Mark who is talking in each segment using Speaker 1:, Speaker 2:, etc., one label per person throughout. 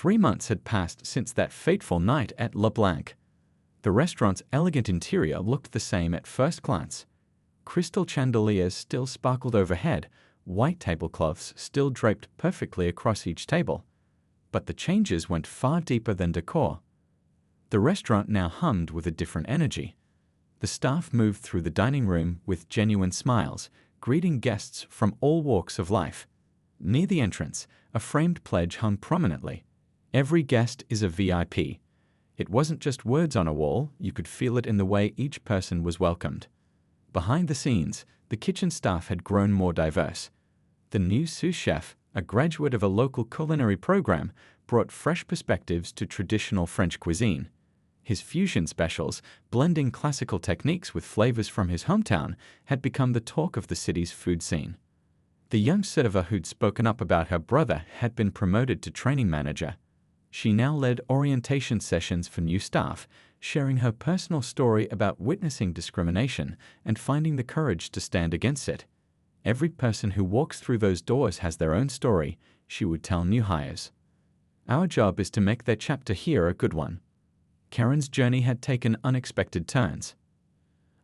Speaker 1: 3 months had passed since that fateful night at Le Blanc. The restaurant's elegant interior looked the same at first glance. Crystal chandeliers still sparkled overhead, white tablecloths still draped perfectly across each table. But the changes went far deeper than decor. The restaurant now hummed with a different energy. The staff moved through the dining room with genuine smiles, greeting guests from all walks of life. Near the entrance, a framed pledge hung prominently. Every guest is a VIP. It wasn't just words on a wall, you could feel it in the way each person was welcomed. Behind the scenes, the kitchen staff had grown more diverse. The new sous chef, a graduate of a local culinary program, brought fresh perspectives to traditional French cuisine. His fusion specials, blending classical techniques with flavors from his hometown, had become the talk of the city's food scene. The young server who'd spoken up about her brother had been promoted to training manager. She now led orientation sessions for new staff, sharing her personal story about witnessing discrimination and finding the courage to stand against it. Every person who walks through those doors has their own story, she would tell new hires. Our job is to make their chapter here a good one. Karen's journey had taken unexpected turns.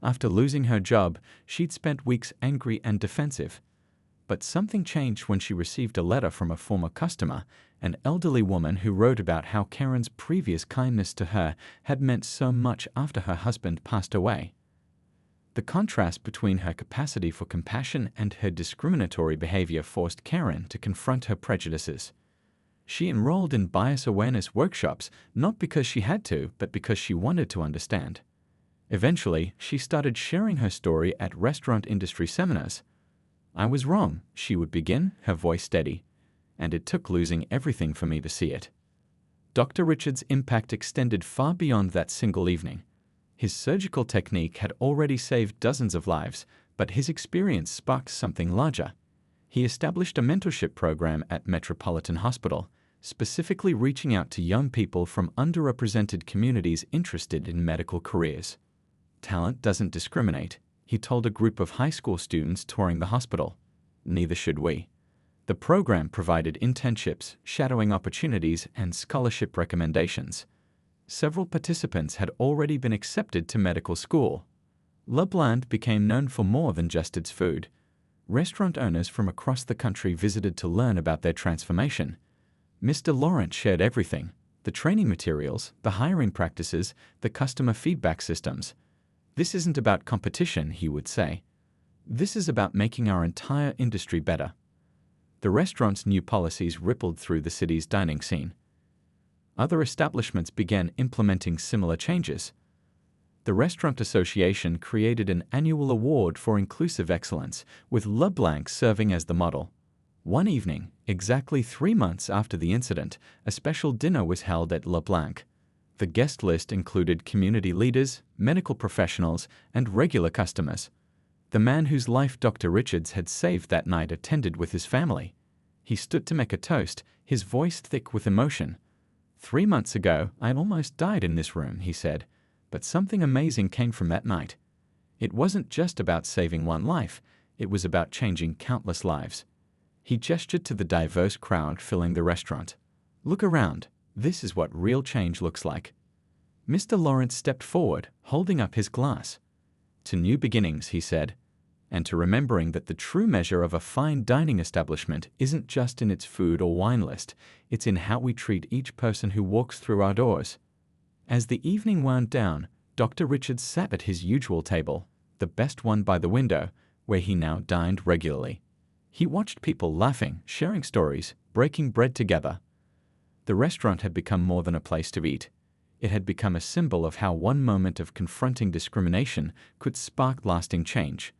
Speaker 1: After losing her job, she'd spent weeks angry and defensive. But something changed when she received a letter from a former customer, an elderly woman who wrote about how Karen's previous kindness to her had meant so much after her husband passed away. The contrast between her capacity for compassion and her discriminatory behavior forced Karen to confront her prejudices. She enrolled in bias awareness workshops not because she had to, but because she wanted to understand. Eventually, she started sharing her story at restaurant industry seminars. "I was wrong," she would begin, her voice steady, "and it took losing everything for me to see it." Dr. Richards' impact extended far beyond that single evening. His surgical technique had already saved dozens of lives, but his experience sparked something larger. He established a mentorship program at Metropolitan Hospital, specifically reaching out to young people from underrepresented communities interested in medical careers. "Talent doesn't discriminate," he told a group of high school students touring the hospital. "Neither should we." The program provided internships, shadowing opportunities, and scholarship recommendations. Several participants had already been accepted to medical school. Le Blanc became known for more than just its food. Restaurant owners from across the country visited to learn about their transformation. Mr. Lawrence shared everything: the training materials, the hiring practices, the customer feedback systems. "This isn't about competition," he would say. "This is about making our entire industry better." The restaurant's new policies rippled through the city's dining scene. Other establishments began implementing similar changes. The Restaurant Association created an annual award for inclusive excellence, with Le Blanc serving as the model. One evening, exactly 3 months after the incident, a special dinner was held at Le Blanc. The guest list included community leaders, medical professionals, and regular customers. The man whose life Dr. Richards had saved that night attended with his family. He stood to make a toast, his voice thick with emotion. "3 months ago, I almost died in this room," he said, "but something amazing came from that night. It wasn't just about saving one life, it was about changing countless lives." He gestured to the diverse crowd filling the restaurant. "Look around. This is what real change looks like." Mr. Lawrence stepped forward, holding up his glass. "To new beginnings," he said, "and to remembering that the true measure of a fine dining establishment isn't just in its food or wine list, it's in how we treat each person who walks through our doors." As the evening wound down, Dr. Richards sat at his usual table, the best one by the window, where he now dined regularly. He watched people laughing, sharing stories, breaking bread together. The restaurant had become more than a place to eat. It had become a symbol of how one moment of confronting discrimination could spark lasting change.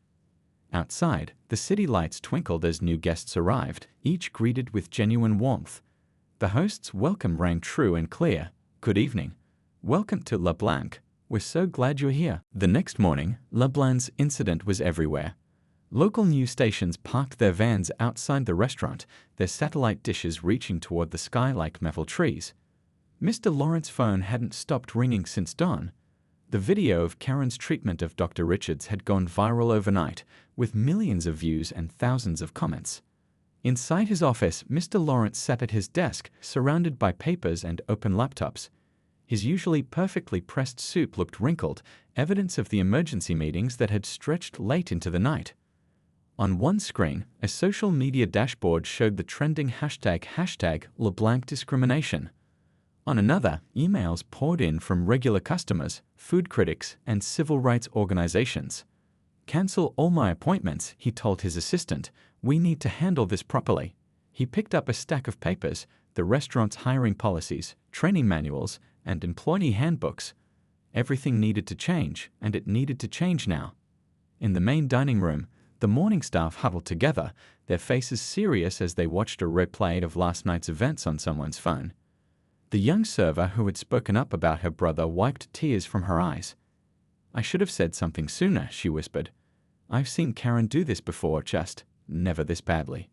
Speaker 1: Outside, the city lights twinkled as new guests arrived, each greeted with genuine warmth. The host's welcome rang true and clear. "Good evening. Welcome to Le Blanc. We're so glad you're here." The next morning, Le Blanc's incident was everywhere. Local news stations parked their vans outside the restaurant, their satellite dishes reaching toward the sky like metal trees. Mr. Lawrence's phone hadn't stopped ringing since dawn. The video of Karen's treatment of Dr. Richards had gone viral overnight, with millions of views and thousands of comments. Inside his office, Mr. Lawrence sat at his desk, surrounded by papers and open laptops. His usually perfectly pressed suit looked wrinkled, evidence of the emergency meetings that had stretched late into the night. On one screen, a social media dashboard showed the trending hashtag LeBlanc discrimination. On another, emails poured in from regular customers, food critics, and civil rights organizations. "Cancel all my appointments," he told his assistant. "We need to handle this properly." He picked up a stack of papers, the restaurant's hiring policies, training manuals, and employee handbooks. Everything needed to change, and it needed to change now. In the main dining room, the morning staff huddled together, their faces serious as they watched a replay of last night's events on someone's phone. The young server who had spoken up about her brother wiped tears from her eyes. "I should have said something sooner," she whispered. "I've seen Karen do this before, just never this badly."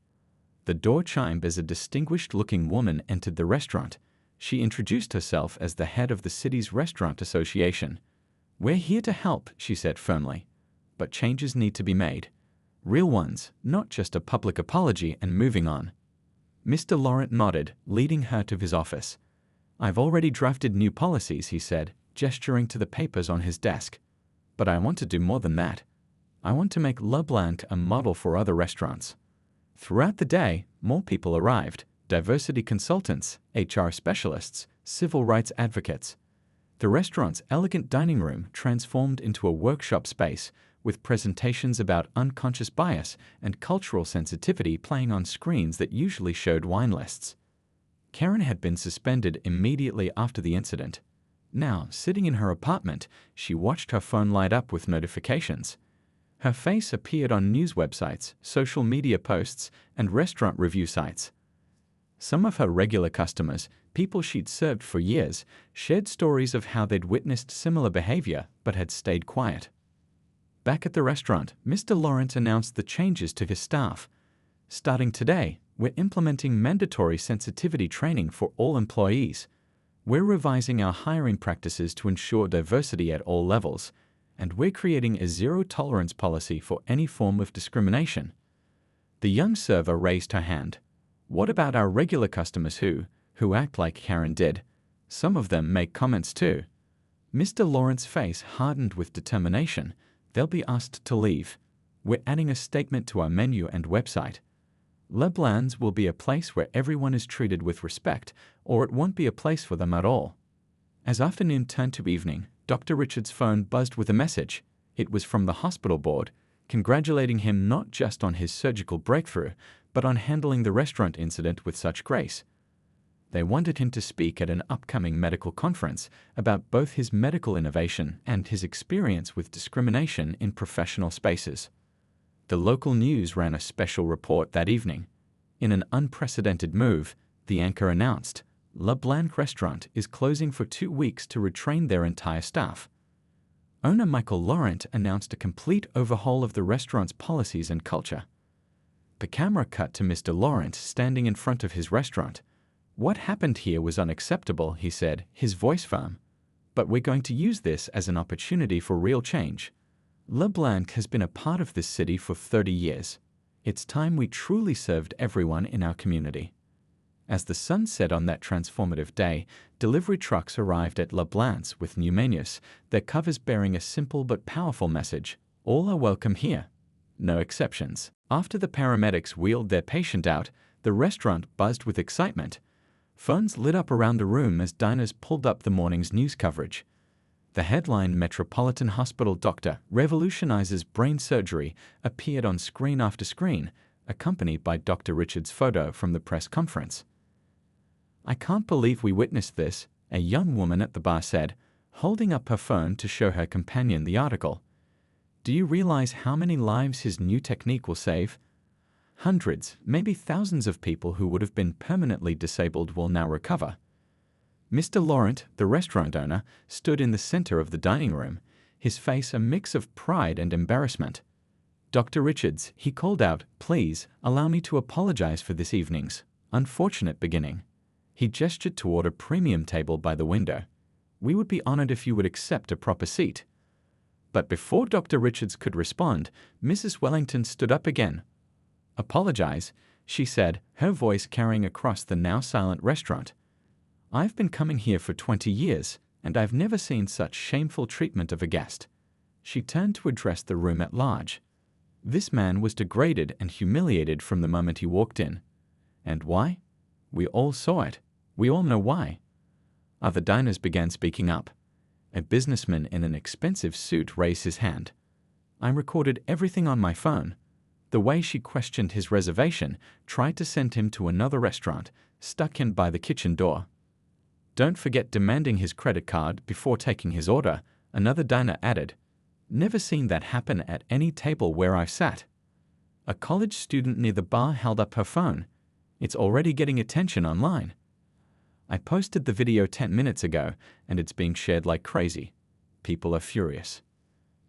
Speaker 1: The door chimed as a distinguished-looking woman entered the restaurant. She introduced herself as the head of the city's restaurant association. "We're here to help," she said firmly. "But changes need to be made. Real ones, not just a public apology and moving on." Mr. Lawrence nodded, leading her to his office. "I've already drafted new policies," he said, gesturing to the papers on his desk. "But I want to do more than that. I want to make LeBlanc a model for other restaurants." Throughout the day, more people arrived: diversity consultants, HR specialists, civil rights advocates. The restaurant's elegant dining room transformed into a workshop space, with presentations about unconscious bias and cultural sensitivity playing on screens that usually showed wine lists. Karen had been suspended immediately after the incident. Now, sitting in her apartment, she watched her phone light up with notifications. Her face appeared on news websites, social media posts, and restaurant review sites. Some of her regular customers, people she'd served for years, shared stories of how they'd witnessed similar behavior but had stayed quiet. Back at the restaurant, Mr. Lawrence announced the changes to his staff. "Starting today, we're implementing mandatory sensitivity training for all employees. We're revising our hiring practices to ensure diversity at all levels, and we're creating a zero-tolerance policy for any form of discrimination." The young server raised her hand. "What about our regular customers who act like Karen did? Some of them make comments too." Mr. Lawrence's face hardened with determination. "They'll be asked to leave. We're adding a statement to our menu and website. LeBlanc's will be a place where everyone is treated with respect, or it won't be a place for them at all." As afternoon turned to evening, Dr. Richards' phone buzzed with a message. It was from the hospital board, congratulating him not just on his surgical breakthrough, but on handling the restaurant incident with such grace. They wanted him to speak at an upcoming medical conference about both his medical innovation and his experience with discrimination in professional spaces. The local news ran a special report that evening. In an unprecedented move, the anchor announced, LeBlanc Restaurant is closing for 2 weeks to retrain their entire staff. Owner Michael Laurent announced a complete overhaul of the restaurant's policies and culture. The camera cut to Mr. Laurent standing in front of his restaurant. "What happened here was unacceptable," he said, his voice firm. "But we're going to use this as an opportunity for real change. LeBlanc has been a part of this city for 30 years. It's time we truly served everyone in our community." As the sun set on that transformative day, delivery trucks arrived at LeBlanc's with new menus, their covers bearing a simple but powerful message: "All are welcome here. No exceptions." After the paramedics wheeled their patient out, the restaurant buzzed with excitement. Phones lit up around the room as diners pulled up the morning's news coverage. The headline, "Metropolitan Hospital Doctor Revolutionizes Brain Surgery," appeared on screen after screen, accompanied by Dr. Richards' photo from the press conference. "I can't believe we witnessed this," a young woman at the bar said, holding up her phone to show her companion the article. "Do you realize how many lives his new technique will save? Hundreds, maybe thousands of people who would have been permanently disabled will now recover." Mr. Laurent, the restaurant owner, stood in the center of the dining room, his face a mix of pride and embarrassment. "Dr. Richards," he called out, "please allow me to apologize for this evening's unfortunate beginning." He gestured toward a premium table by the window. "We would be honored if you would accept a proper seat." But before Dr. Richards could respond, Mrs. Wellington stood up again. "Apologize? she said, her voice carrying across the now silent restaurant. "I've been coming here for 20 years, and I've never seen such shameful treatment of a guest." She turned to address the room at large. This man was degraded and humiliated from the moment he walked in. And why? We all saw it. We all know why. Other diners began speaking up. A businessman in an expensive suit raised his hand. "I recorded everything on my phone." The way she questioned his reservation, tried to send him to another restaurant, stuck him by the kitchen door. "Don't forget demanding his credit card before taking his order," another diner added. "Never seen that happen at any table where I've sat." A college student near the bar held up her phone. "It's already getting attention online. I posted the video 10 minutes ago, and it's being shared like crazy. People are furious."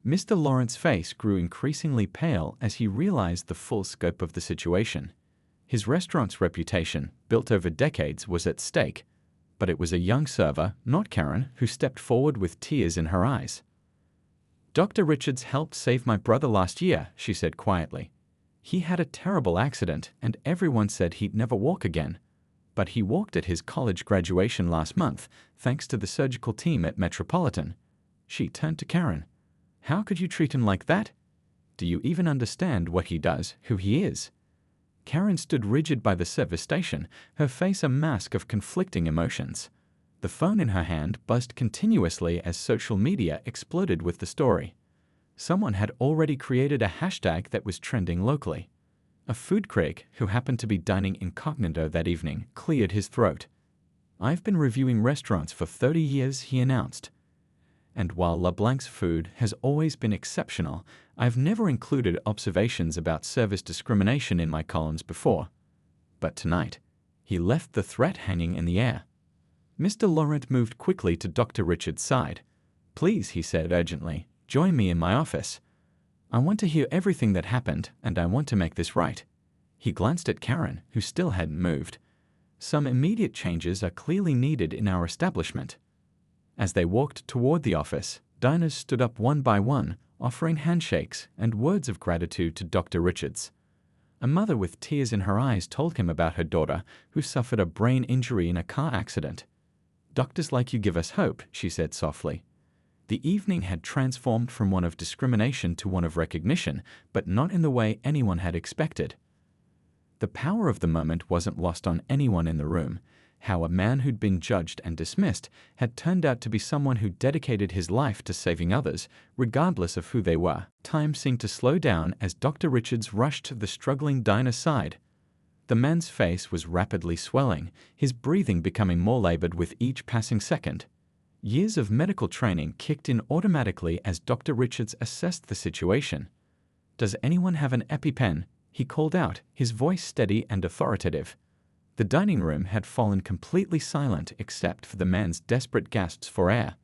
Speaker 1: Mr. Lawrence's face grew increasingly pale as he realized the full scope of the situation. His restaurant's reputation, built over decades, was at stake, but it was a young server, not Karen, who stepped forward with tears in her eyes. "Dr. Richards helped save my brother last year," she said quietly. "He had a terrible accident, and everyone said he'd never walk again. But he walked at his college graduation last month, thanks to the surgical team at Metropolitan." She turned to Karen. "How could you treat him like that? Do you even understand what he does, who he is?" Karen stood rigid by the service station, her face a mask of conflicting emotions. The phone in her hand buzzed continuously as social media exploded with the story. Someone had already created a hashtag that was trending locally. A food critic, who happened to be dining incognito that evening, cleared his throat. "I've been reviewing restaurants for 30 years, he announced. And while LeBlanc's food has always been exceptional, I've never included observations about service discrimination in my columns before. But tonight, he left the threat hanging in the air." Mr. Laurent moved quickly to Dr. Richards' side. "Please," he said urgently, "join me in my office. I want to hear everything that happened, and I want to make this right." He glanced at Karen, who still hadn't moved. "Some immediate changes are clearly needed in our establishment." As they walked toward the office, diners stood up one by one, offering handshakes and words of gratitude to Dr. Richards. A mother with tears in her eyes told him about her daughter, who suffered a brain injury in a car accident. "Doctors like you give us hope," she said softly. The evening had transformed from one of discrimination to one of recognition, but not in the way anyone had expected. The power of the moment wasn't lost on anyone in the room. How a man who'd been judged and dismissed had turned out to be someone who dedicated his life to saving others, regardless of who they were. Time seemed to slow down as Dr. Richards rushed to the struggling diner's side. The man's face was rapidly swelling, his breathing becoming more labored with each passing second. Years of medical training kicked in automatically as Dr. Richards assessed the situation. "Does anyone have an EpiPen?" he called out, his voice steady and authoritative. The dining room had fallen completely silent except for the man's desperate gasps for air.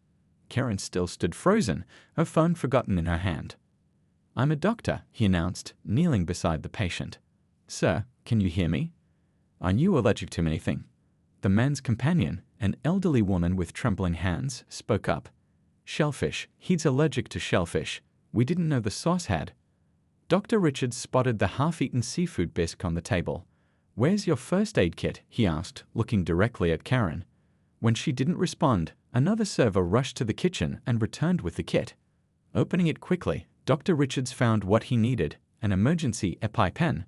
Speaker 1: Karen still stood frozen, her phone forgotten in her hand. "I'm a doctor," he announced, kneeling beside the patient. "Sir, can you hear me? Are you allergic to anything?" The man's companion, an elderly woman with trembling hands, spoke up. "Shellfish. He's allergic to shellfish. We didn't know the sauce had." Dr. Richards spotted the half-eaten seafood bisque on the table. "Where's your first aid kit?" he asked, looking directly at Karen. When she didn't respond, another server rushed to the kitchen and returned with the kit. Opening it quickly, Dr. Richards found what he needed, an emergency EpiPen.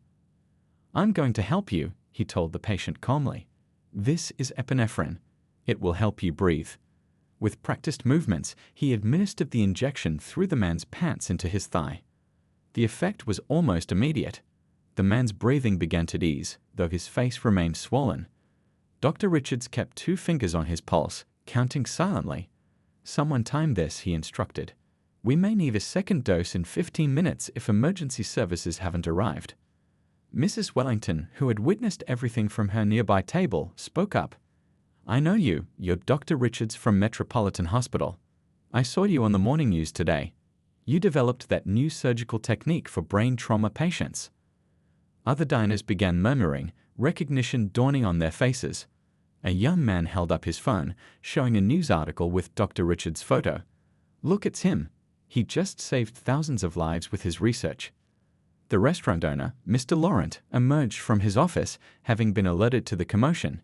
Speaker 1: "I'm going to help you," he told the patient calmly. "This is epinephrine. It will help you breathe." With practiced movements, he administered the injection through the man's pants into his thigh. The effect was almost immediate. The man's breathing began to ease, though his face remained swollen. Dr. Richards kept 2 fingers on his pulse, counting silently. "Someone time this," he instructed. "We may need a second dose in 15 minutes if emergency services haven't arrived." Mrs. Wellington, who had witnessed everything from her nearby table, spoke up. "I know you. You're Dr. Richards from Metropolitan Hospital. I saw you on the morning news today. You developed that new surgical technique for brain trauma patients." Other diners began murmuring, recognition dawning on their faces. A young man held up his phone, showing a news article with Dr. Richards' photo. "Look, it's him. He just saved thousands of lives with his research." The restaurant owner, Mr. Laurent, emerged from his office, having been alerted to the commotion.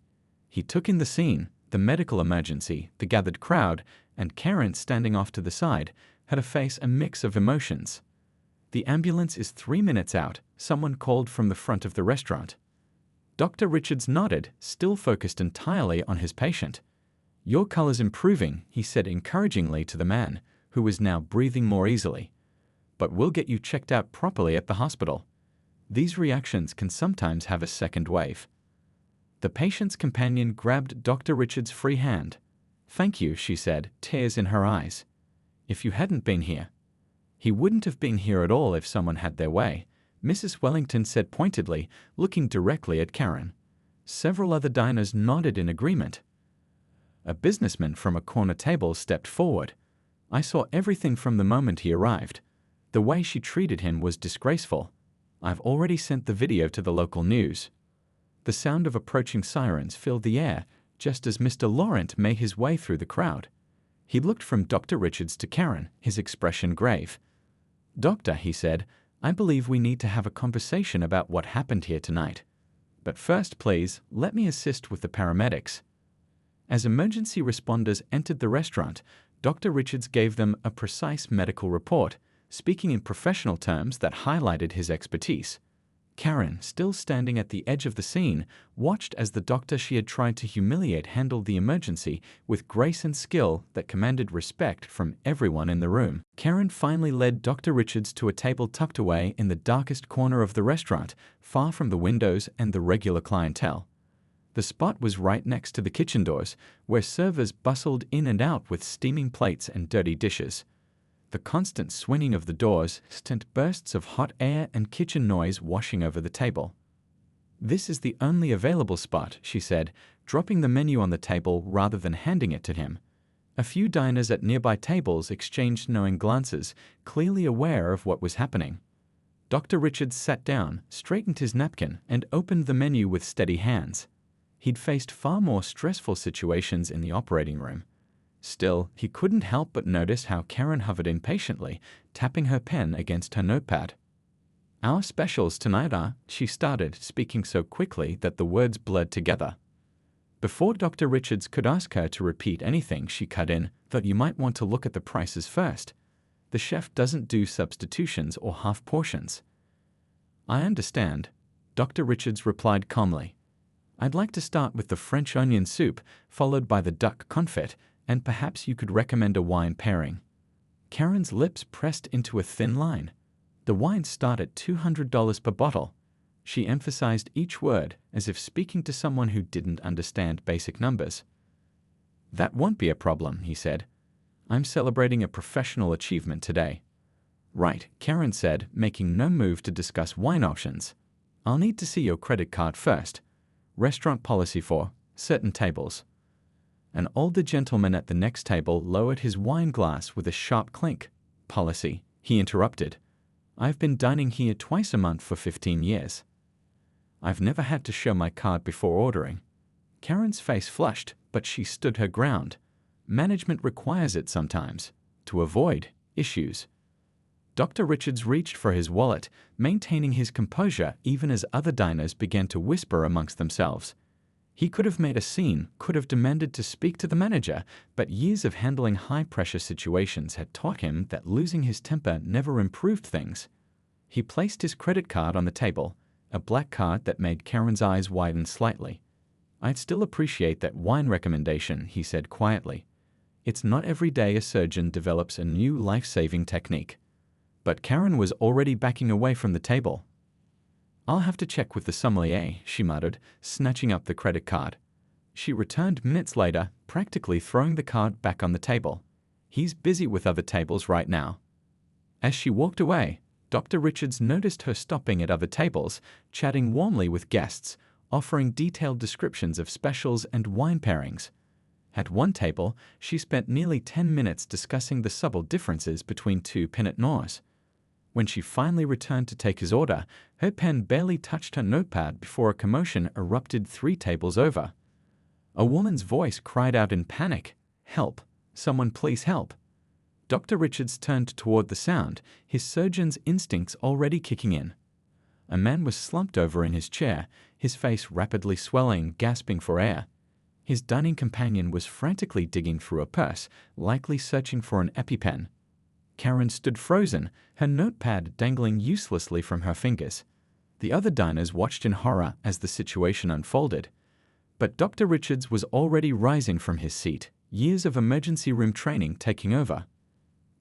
Speaker 1: He took in the scene, the medical emergency, the gathered crowd, and Karen, standing off to the side, had a face a mix of emotions. "The ambulance is 3 minutes out," someone called from the front of the restaurant. Dr. Richards nodded, still focused entirely on his patient. "Your color's improving," he said encouragingly to the man, who was now breathing more easily. "But we'll get you checked out properly at the hospital. These reactions can sometimes have a second wave." The patient's companion grabbed Dr. Richards' free hand. "Thank you," she said, tears in her eyes. "If you hadn't been here." "He wouldn't have been here at all if someone had their way," Mrs. Wellington said pointedly, looking directly at Karen. Several other diners nodded in agreement. A businessman from a corner table stepped forward. "I saw everything from the moment he arrived. The way she treated him was disgraceful. I've already sent the video to the local news." The sound of approaching sirens filled the air, just as Mr. Laurent made his way through the crowd. He looked from Dr. Richards to Karen, his expression grave. "Doctor," he said, "I believe we need to have a conversation about what happened here tonight. But first, please, let me assist with the paramedics." As emergency responders entered the restaurant, Dr. Richards gave them a precise medical report, speaking in professional terms that highlighted his expertise. Karen, still standing at the edge of the scene, watched as the doctor she had tried to humiliate handled the emergency with grace and skill that commanded respect from everyone in the room. Karen finally led Dr. Richards to a table tucked away in the darkest corner of the restaurant, far from the windows and the regular clientele. The spot was right next to the kitchen doors, where servers bustled in and out with steaming plates and dirty dishes. The constant swinging of the doors sent bursts of hot air and kitchen noise washing over the table. "This is the only available spot," she said, dropping the menu on the table rather than handing it to him. A few diners at nearby tables exchanged knowing glances, clearly aware of what was happening. Dr. Richards sat down, straightened his napkin, and opened the menu with steady hands. He'd faced far more stressful situations in the operating room. Still, he couldn't help but notice how Karen hovered impatiently, tapping her pen against her notepad. "Our specials tonight are," she started, speaking so quickly that the words blurred together. Before Dr. Richards could ask her to repeat anything, she cut in, "That you might want to look at the prices first. The chef doesn't do substitutions or half portions." "I understand," Dr. Richards replied calmly. "I'd like to start with the French onion soup, followed by the duck confit, and perhaps you could recommend a wine pairing." Karen's lips pressed into a thin line. "The wines start at $200 per bottle." She emphasized each word as if speaking to someone who didn't understand basic numbers. "That won't be a problem," he said. "I'm celebrating a professional achievement today." "Right," Karen said, making no move to discuss wine options. "I'll need to see your credit card first. Restaurant policy for certain tables." An older gentleman at the next table lowered his wine glass with a sharp clink. "Policy," he interrupted. "I've been dining here twice a month for 15 years. I've never had to show my card before ordering." Karen's face flushed, but she stood her ground. Management requires it sometimes, to avoid issues. Dr. Richards reached for his wallet, maintaining his composure even as other diners began to whisper amongst themselves. He could have made a scene, could have demanded to speak to the manager, but years of handling high-pressure situations had taught him that losing his temper never improved things. He placed his credit card on the table, a black card that made Karen's eyes widen slightly. "I'd still appreciate that wine recommendation," he said quietly. "It's not every day a surgeon develops a new life-saving technique." But Karen was already backing away from the table. "I'll have to check with the sommelier," she muttered, snatching up the credit card. She returned minutes later, practically throwing the card back on the table. "He's busy with other tables right now." As she walked away, Dr. Richards noticed her stopping at other tables, chatting warmly with guests, offering detailed descriptions of specials and wine pairings. At one table, she spent nearly 10 minutes discussing the subtle differences between two Pinot Noirs. When she finally returned to take his order, her pen barely touched her notepad before a commotion erupted 3 tables over. A woman's voice cried out in panic, "Help! Someone please help!" Dr. Richards turned toward the sound, his surgeon's instincts already kicking in. A man was slumped over in his chair, his face rapidly swelling, gasping for air. His dining companion was frantically digging through a purse, likely searching for an EpiPen. Karen stood frozen, her notepad dangling uselessly from her fingers. The other diners watched in horror as the situation unfolded. But Dr. Richards was already rising from his seat, years of emergency room training taking over.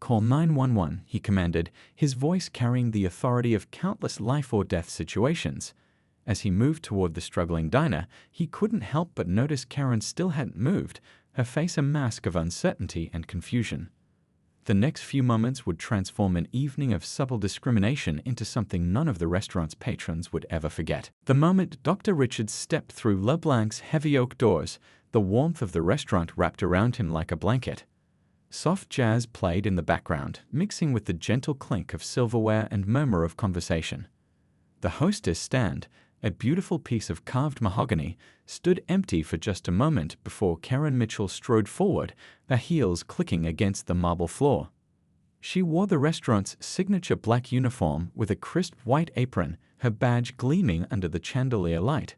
Speaker 1: "Call 911, he commanded, his voice carrying the authority of countless life-or-death situations. As he moved toward the struggling diner, he couldn't help but notice Karen still hadn't moved, her face a mask of uncertainty and confusion. The next few moments would transform an evening of subtle discrimination into something none of the restaurant's patrons would ever forget. The moment Dr. Richards stepped through LeBlanc's heavy oak doors, the warmth of the restaurant wrapped around him like a blanket. Soft jazz played in the background, mixing with the gentle clink of silverware and murmur of conversation. The hostess stand, a beautiful piece of carved mahogany, stood empty for just a moment before Karen Mitchell strode forward, her heels clicking against the marble floor. She wore the restaurant's signature black uniform with a crisp white apron, her badge gleaming under the chandelier light.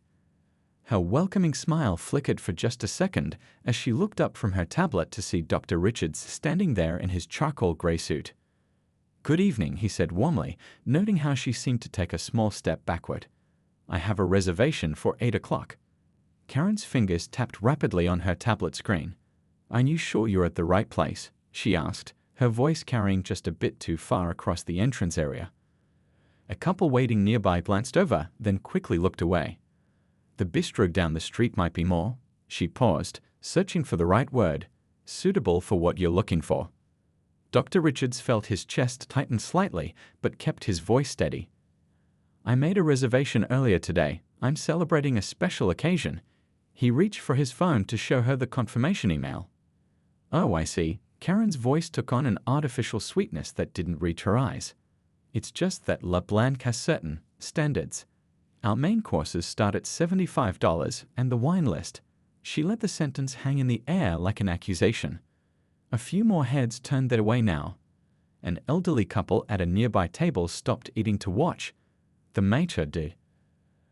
Speaker 1: Her welcoming smile flickered for just a second as she looked up from her tablet to see Dr. Richards standing there in his charcoal gray suit. "Good evening," he said warmly, noting how she seemed to take a small step backward. "I have a reservation for 8 o'clock. Karen's fingers tapped rapidly on her tablet screen. "Are you sure you're at the right place?" she asked, her voice carrying just a bit too far across the entrance area. A couple waiting nearby glanced over, then quickly looked away. "The bistro down the street might be more." She paused, searching for the right word, "suitable for what you're looking for." Dr. Richards felt his chest tighten slightly, but kept his voice steady. "I made a reservation earlier today. I'm celebrating a special occasion." He reached for his phone to show her the confirmation email. "Oh, I see." Karen's voice took on an artificial sweetness that didn't reach her eyes. "It's just that Le Blanc has certain standards. Our main courses start at $75 and the wine list." She let the sentence hang in the air like an accusation. A few more heads turned their way now. An elderly couple at a nearby table stopped eating to watch. The maitre d',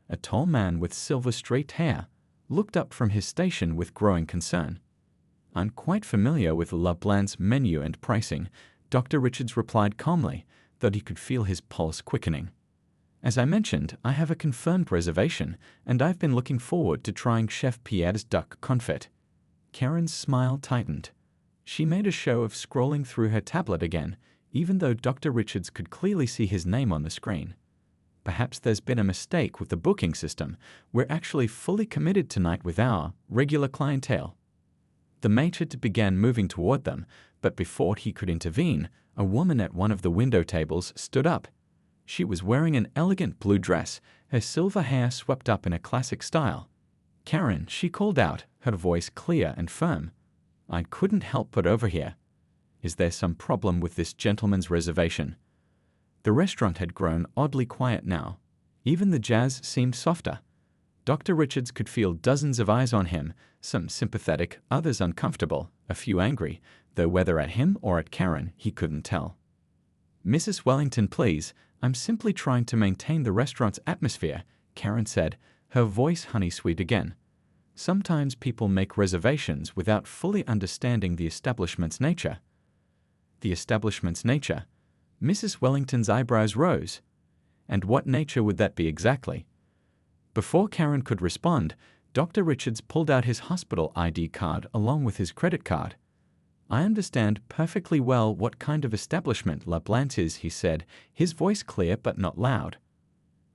Speaker 1: a tall man with silver-streaked hair, looked up from his station with growing concern. "I'm quite familiar with Le Blanc's menu and pricing," Dr. Richards replied calmly, though he could feel his pulse quickening. "As I mentioned, I have a confirmed reservation, and I've been looking forward to trying Chef Pierre's duck confit." Karen's smile tightened. She made a show of scrolling through her tablet again, even though Dr. Richards could clearly see his name on the screen. "Perhaps there's been a mistake with the booking system. We're actually fully committed tonight with our regular clientele." The maitre d' began moving toward them, but before he could intervene, a woman at one of the window tables stood up. She was wearing an elegant blue dress, her silver hair swept up in a classic style. "Karen," she called out, her voice clear and firm. "I couldn't help but overhear. Is there some problem with this gentleman's reservation?" The restaurant had grown oddly quiet now. Even the jazz seemed softer. Dr. Richards could feel dozens of eyes on him, some sympathetic, others uncomfortable, a few angry, though whether at him or at Karen, he couldn't tell. "Mrs. Wellington, please. I'm simply trying to maintain the restaurant's atmosphere," Karen said, her voice honey-sweet again. "Sometimes people make reservations without fully understanding the establishment's nature." "The establishment's nature?" Mrs. Wellington's eyebrows rose. "And what nature would that be exactly?" Before Karen could respond, Dr. Richards pulled out his hospital ID card along with his credit card. "I understand perfectly well what kind of establishment Le Blanc is," he said, his voice clear but not loud.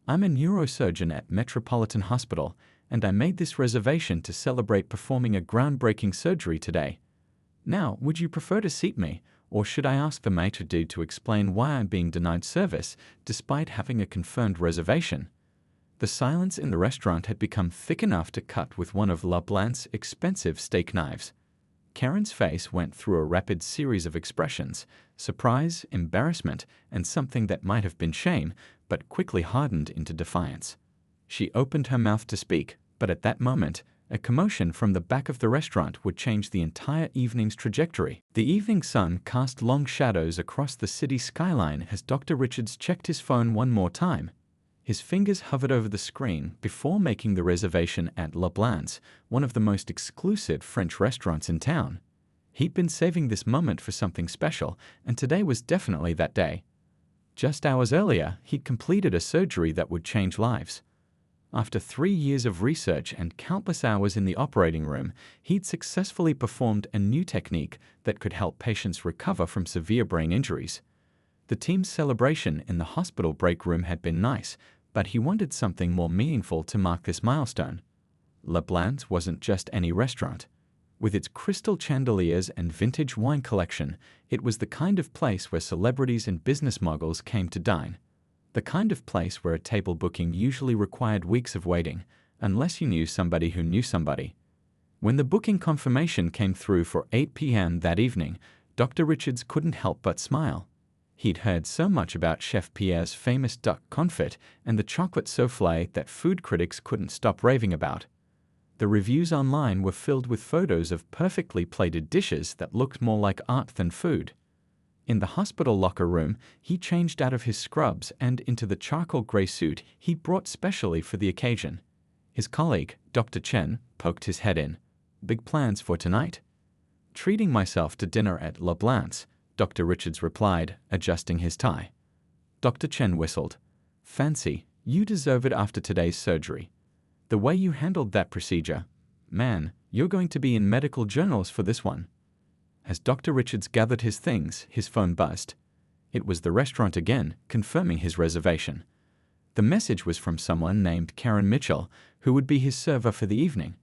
Speaker 1: "I'm a neurosurgeon at Metropolitan Hospital, and I made this reservation to celebrate performing a groundbreaking surgery today. Now, would you prefer to seat me, or should I ask the maitre d' to explain why I'm being denied service despite having a confirmed reservation?" The silence in the restaurant had become thick enough to cut with one of Le Blanc's expensive steak knives. Karen's face went through a rapid series of expressions: surprise, embarrassment, and something that might have been shame, but quickly hardened into defiance. She opened her mouth to speak, but at that moment, a commotion from the back of the restaurant would change the entire evening's trajectory. The evening sun cast long shadows across the city skyline as Dr. Richards checked his phone one more time. His fingers hovered over the screen before making the reservation at Le Blanc's, one of the most exclusive French restaurants in town. He'd been saving this moment for something special, and today was definitely that day. Just hours earlier, he'd completed a surgery that would change lives. After 3 years of research and countless hours in the operating room, he'd successfully performed a new technique that could help patients recover from severe brain injuries. The team's celebration in the hospital break room had been nice, but he wanted something more meaningful to mark this milestone. Le Blanc's wasn't just any restaurant. With its crystal chandeliers and vintage wine collection, it was the kind of place where celebrities and business moguls came to dine. The kind of place where a table booking usually required weeks of waiting, unless you knew somebody who knew somebody. When the booking confirmation came through for 8 p.m. that evening, Dr. Richards couldn't help but smile. He'd heard so much about Chef Pierre's famous duck confit and the chocolate soufflé that food critics couldn't stop raving about. The reviews online were filled with photos of perfectly plated dishes that looked more like art than food. In the hospital locker room, he changed out of his scrubs and into the charcoal gray suit he'd brought specially for the occasion. His colleague, Dr. Chen, poked his head in. "Big plans for tonight?" "Treating myself to dinner at Le Blanc's," Dr. Richards replied, adjusting his tie. Dr. Chen whistled. "Fancy, you deserve it after today's surgery. The way you handled that procedure, man, you're going to be in medical journals for this one." As Dr. Richards gathered his things, his phone buzzed. It was the restaurant again, confirming his reservation. The message was from someone named Karen Mitchell, who would be his server for the evening.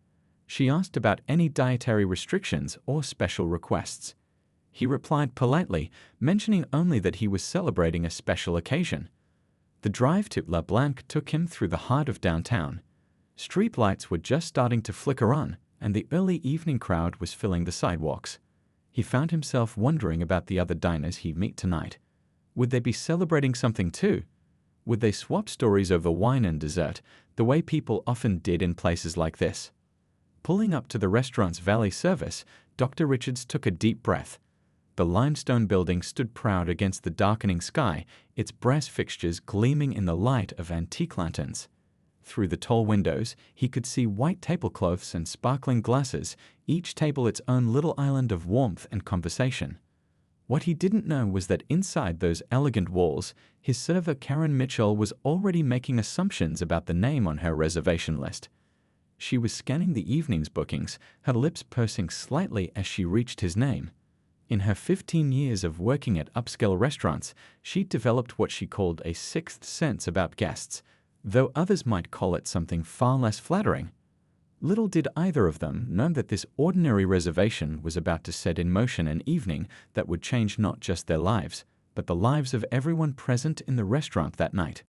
Speaker 1: She asked about any dietary restrictions or special requests. He replied politely, mentioning only that he was celebrating a special occasion. The drive to Le Blanc took him through the heart of downtown. Street lights were just starting to flicker on, and the early evening crowd was filling the sidewalks. He found himself wondering about the other diners he'd meet tonight. Would they be celebrating something too? Would they swap stories over wine and dessert, the way people often did in places like this? Pulling up to the restaurant's valet service, Dr. Richards took a deep breath. The limestone building stood proud against the darkening sky, its brass fixtures gleaming in the light of antique lanterns. Through the tall windows, he could see white tablecloths and sparkling glasses, each table its own little island of warmth and conversation. What he didn't know was that inside those elegant walls, his server Karen Mitchell was already making assumptions about the name on her reservation list. She was scanning the evening's bookings, her lips pursing slightly as she reached his name. In her 15 years of working at upscale restaurants, she'd developed what she called a sixth sense about guests, though others might call it something far less flattering. Little did either of them know that this ordinary reservation was about to set in motion an evening that would change not just their lives, but the lives of everyone present in the restaurant that night.